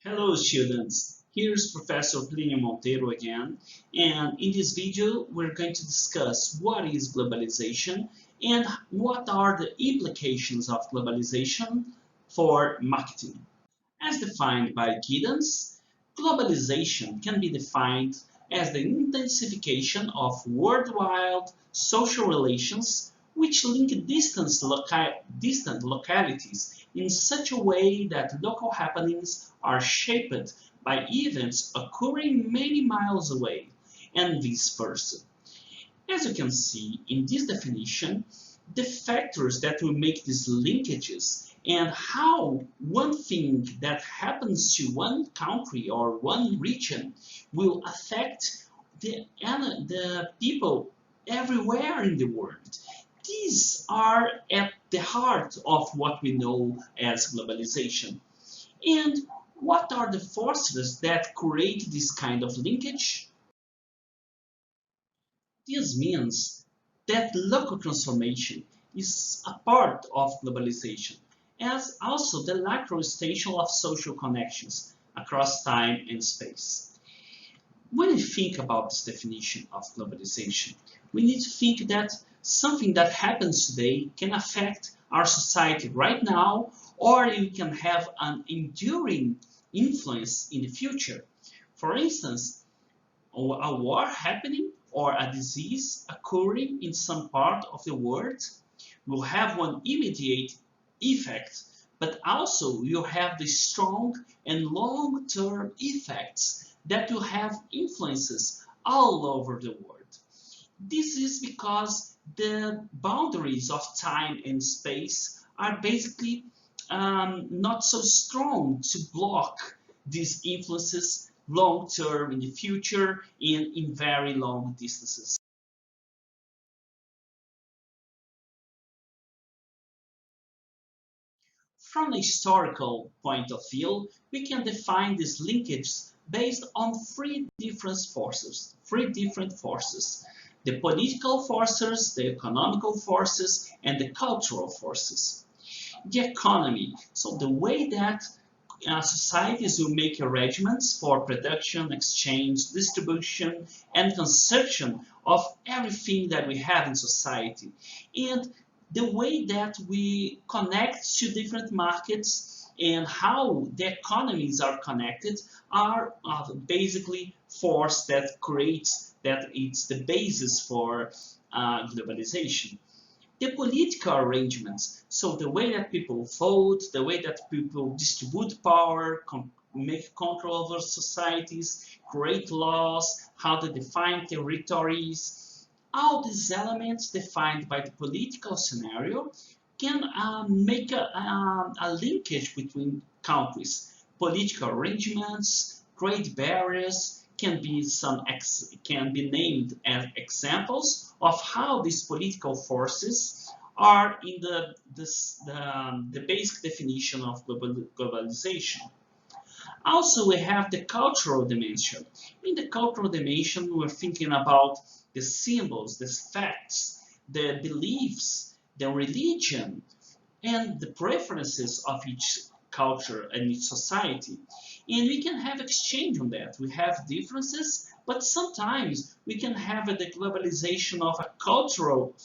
Hello students, here's Professor Plinio Monteiro again, and in this video we're going to discuss what is globalization and what are the implications of globalization for marketing. As defined by Giddens, globalization can be defined as the intensification of worldwide social relations which link distant localities in such a way that local happenings are shaped by events occurring many miles away, and vice versa. As you can see in this definition, the factors that will make these linkages and how one thing that happens to one country or one region will affect the people everywhere in the world. These are at the heart of what we know as globalization. And what are the forces that create this kind of linkage? This means that local transformation is a part of globalization, as also the lateral station of social connections across time and space. When we think about this definition of globalization, we need to think that something that happens today can affect our society right now, or it can have an enduring influence in the future. For instance, a war happening or a disease occurring in some part of the world will have one immediate effect, but also you have the strong and long-term effects that will have influences all over the world. This is because the boundaries of time and space are basically not so strong to block these influences long term in the future and in very long distances. From a historical point of view, we can define these linkages based on three different forces: the political forces, the economical forces, and the cultural forces. The economy, so the way that societies will make arrangements for production, exchange, distribution, and consumption of everything that we have in society. And the way that we connect to different markets and how the economies are connected are basically force that creates that it's the basis for globalization. The political arrangements, so the way that people vote, the way that people distribute power, make control over societies, create laws, how to define territories, all these elements defined by the political scenario can make a linkage between countries. Political arrangements, trade barriers can be named as examples of how these political forces are in the basic definition of globalization. Also, we have the cultural dimension. In the cultural dimension, we're thinking about the symbols, the facts, the beliefs, the religion, and the preferences of each culture and each society. And we can have exchange on that. We have differences, but sometimes we can have the globalization of a cultural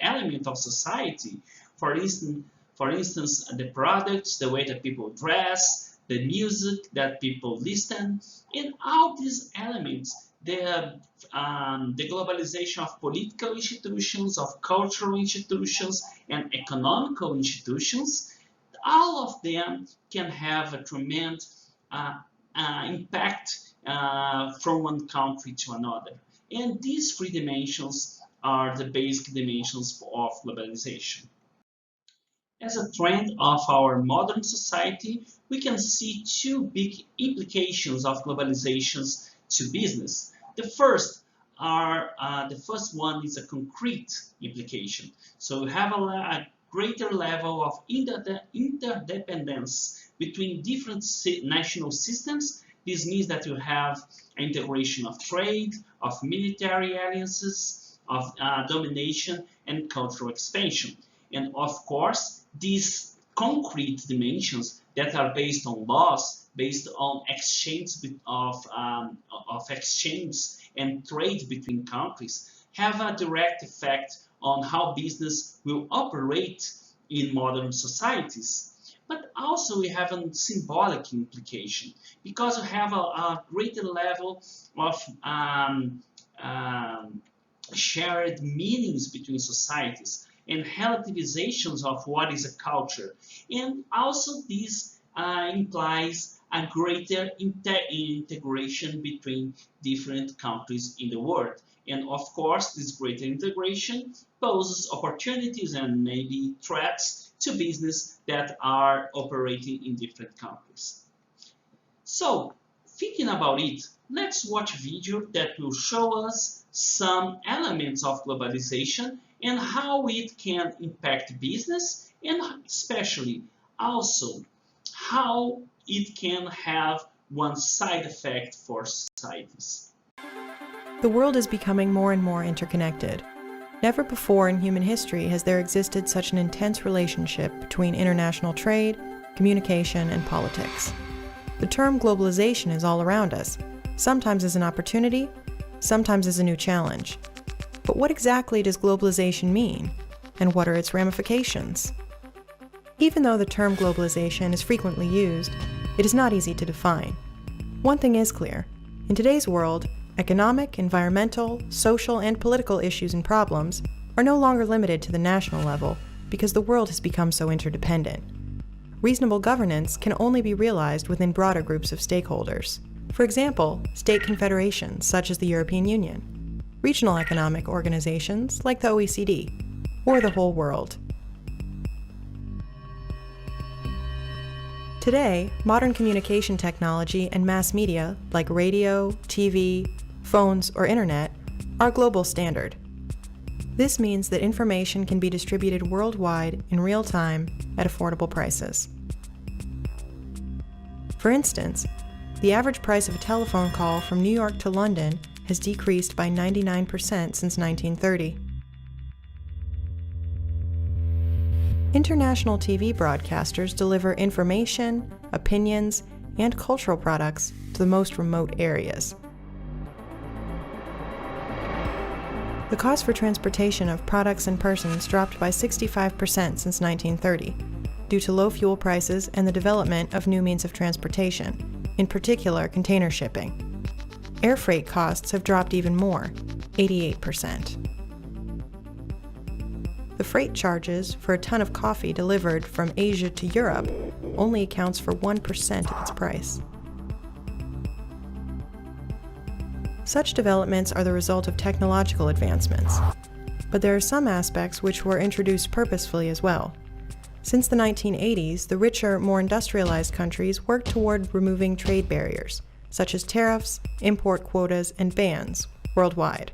element of society. For instance, the products, the way that people dress, the music that people listen, and all these elements, the globalization of political institutions, of cultural institutions, and economical institutions, all of them can have a tremendous impact from one country to another. And these three dimensions are the basic dimensions of globalization. As a trend of our modern society, we can see two big implications of globalizations to business. The first one is a concrete implication. So we have a greater level of interdependence between different national systems. This means that you have integration of trade, of military alliances, of domination and cultural expansion. And of course, these concrete dimensions that are based on laws, based on exchange of exchange and trade between countries, have a direct effect on how business will operate in modern societies. But also we have a symbolic implication because we have a greater level of shared meanings between societies and relativizations of what is a culture. And also this implies a greater integration between different countries in the world. And of course, this greater integration poses opportunities and maybe threats to business that are operating in different countries. So, thinking about it, let's watch a video that will show us some elements of globalization and how it can impact business, and especially also how it can have one side effect for societies. The world is becoming more and more interconnected. Never before in human history has there existed such an intense relationship between international trade, communication, and politics. The term globalization is all around us, sometimes as an opportunity, sometimes as a new challenge. But what exactly does globalization mean, and what are its ramifications? Even though the term globalization is frequently used, it is not easy to define. One thing is clear: in today's world, economic, environmental, social, and political issues and problems are no longer limited to the national level because the world has become so interdependent. Reasonable governance can only be realized within broader groups of stakeholders. For example, state confederations such as the European Union, regional economic organizations like the OECD, or the whole world. Today, modern communication technology and mass media like radio, TV, phones, or internet are global standard. This means that information can be distributed worldwide in real time at affordable prices. For instance, the average price of a telephone call from New York to London has decreased by 99% since 1930. International TV broadcasters deliver information, opinions, and cultural products to the most remote areas. The cost for transportation of products and persons dropped by 65% since 1930, due to low fuel prices and the development of new means of transportation, in particular container shipping. Air freight costs have dropped even more, 88%. The freight charges for a ton of coffee delivered from Asia to Europe only accounts for 1% of its price. Such developments are the result of technological advancements, but there are some aspects which were introduced purposefully as well. Since the 1980s, the richer, more industrialized countries worked toward removing trade barriers, such as tariffs, import quotas, and bans worldwide.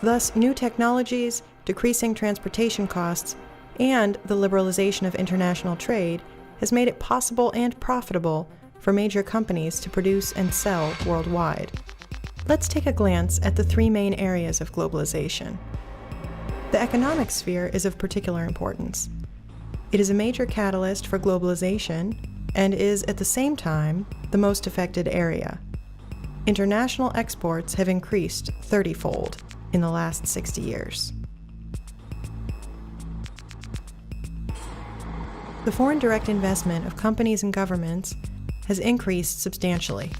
Thus, new technologies, decreasing transportation costs, and the liberalization of international trade has made it possible and profitable for major companies to produce and sell worldwide. Let's take a glance at the three main areas of globalization. The economic sphere is of particular importance. It is a major catalyst for globalization and is, at the same time, the most affected area. International exports have increased 30-fold in the last 60 years. The foreign direct investment of companies and governments has increased substantially.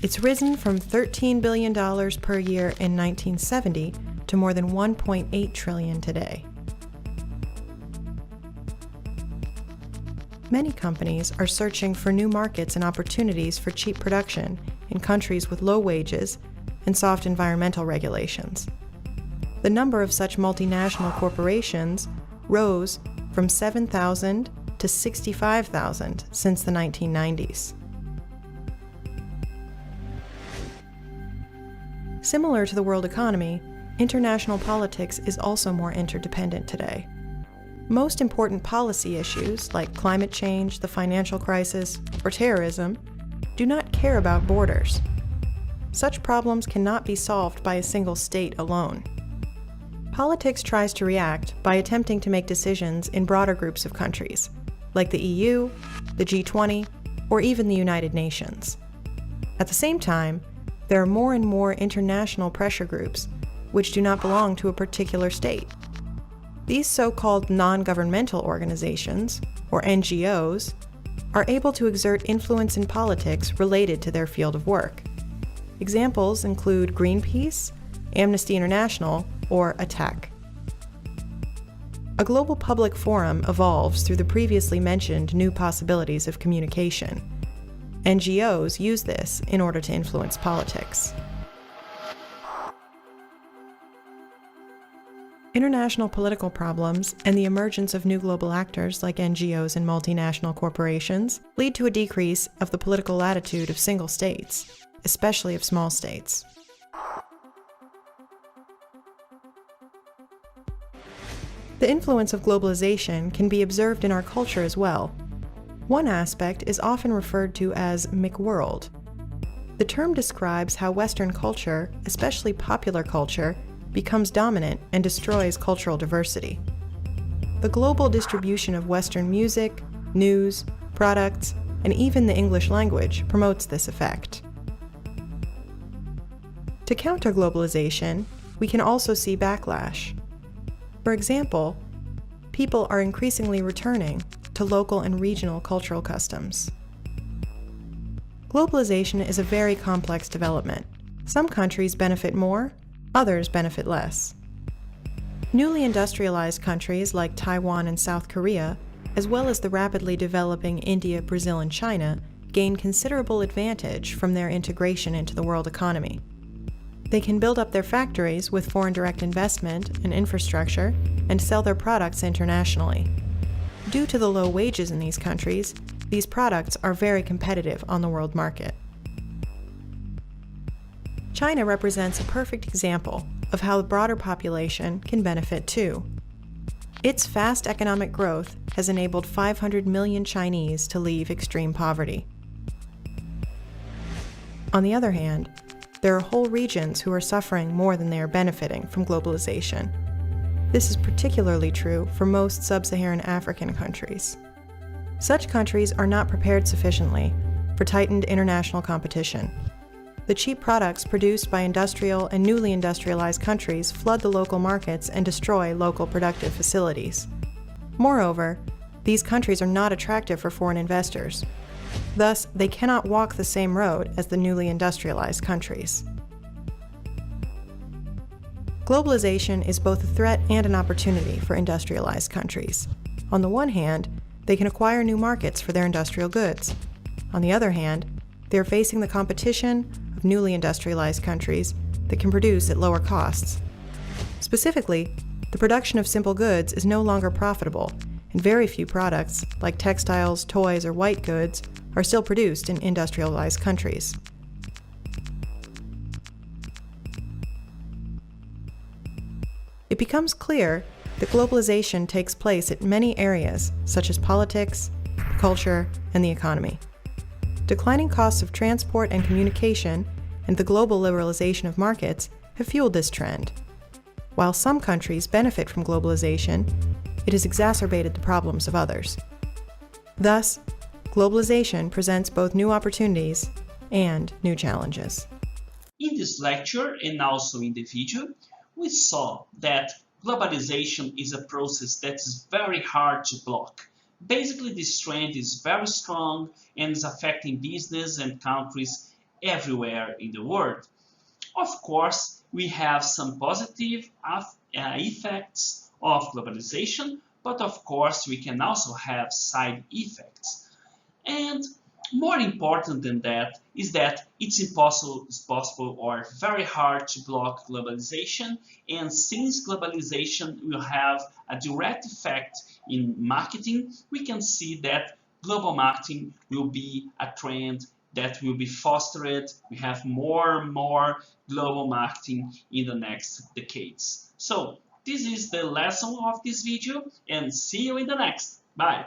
It's risen from $13 billion per year in 1970 to more than $1.8 trillion today. Many companies are searching for new markets and opportunities for cheap production in countries with low wages and soft environmental regulations. The number of such multinational corporations rose from 7,000 to 65,000 since the 1990s. Similar to the world economy, international politics is also more interdependent today. Most important policy issues, like climate change, the financial crisis, or terrorism, do not care about borders. Such problems cannot be solved by a single state alone. Politics tries to react by attempting to make decisions in broader groups of countries, like the EU, the G20, or even the United Nations. At the same time, there are more and more international pressure groups which do not belong to a particular state. These so-called non-governmental organizations, or NGOs, are able to exert influence in politics related to their field of work. Examples include Greenpeace, Amnesty International, or ATTAC. A global public forum evolves through the previously mentioned new possibilities of communication. NGOs use this in order to influence politics. International political problems and the emergence of new global actors like NGOs and multinational corporations lead to a decrease of the political latitude of single states, especially of small states. The influence of globalization can be observed in our culture as well. One aspect is often referred to as McWorld. The term describes how Western culture, especially popular culture, becomes dominant and destroys cultural diversity. The global distribution of Western music, news, products, and even the English language promotes this effect. To counter globalization, we can also see backlash. For example, people are increasingly returning to local and regional cultural customs. Globalization is a very complex development. Some countries benefit more, others benefit less. Newly industrialized countries like Taiwan and South Korea, as well as the rapidly developing India, Brazil, and China, gain considerable advantage from their integration into the world economy. They can build up their factories with foreign direct investment and infrastructure and sell their products internationally. Due to the low wages in these countries, these products are very competitive on the world market. China represents a perfect example of how the broader population can benefit too. Its fast economic growth has enabled 500 million Chinese to leave extreme poverty. On the other hand, there are whole regions who are suffering more than they are benefiting from globalization. This is particularly true for most sub-Saharan African countries. Such countries are not prepared sufficiently for tightened international competition. The cheap products produced by industrial and newly industrialized countries flood the local markets and destroy local productive facilities. Moreover, these countries are not attractive for foreign investors. Thus, they cannot walk the same road as the newly industrialized countries. Globalization is both a threat and an opportunity for industrialized countries. On the one hand, they can acquire new markets for their industrial goods. On the other hand, they are facing the competition of newly industrialized countries that can produce at lower costs. Specifically, the production of simple goods is no longer profitable, and very few products, like textiles, toys, or white goods, are still produced in industrialized countries. It becomes clear that globalization takes place at many areas, such as politics, culture, and the economy. Declining costs of transport and communication and the global liberalization of markets have fueled this trend. While some countries benefit from globalization, it has exacerbated the problems of others. Thus, globalization presents both new opportunities and new challenges. In this lecture and also in the video, we saw that globalization is a process that is very hard to block. Basically, this trend is very strong and is affecting business and countries everywhere in the world. Of course, we have some positive effects of globalization, but of course, we can also have side effects. And more important than that is that it's impossible or very hard to block globalization, and since globalization will have a direct effect in marketing, we can see that global marketing will be a trend that will be fostered. We have more and more global marketing in the next decades. So this is the lesson of this video, and see you in the next. Bye.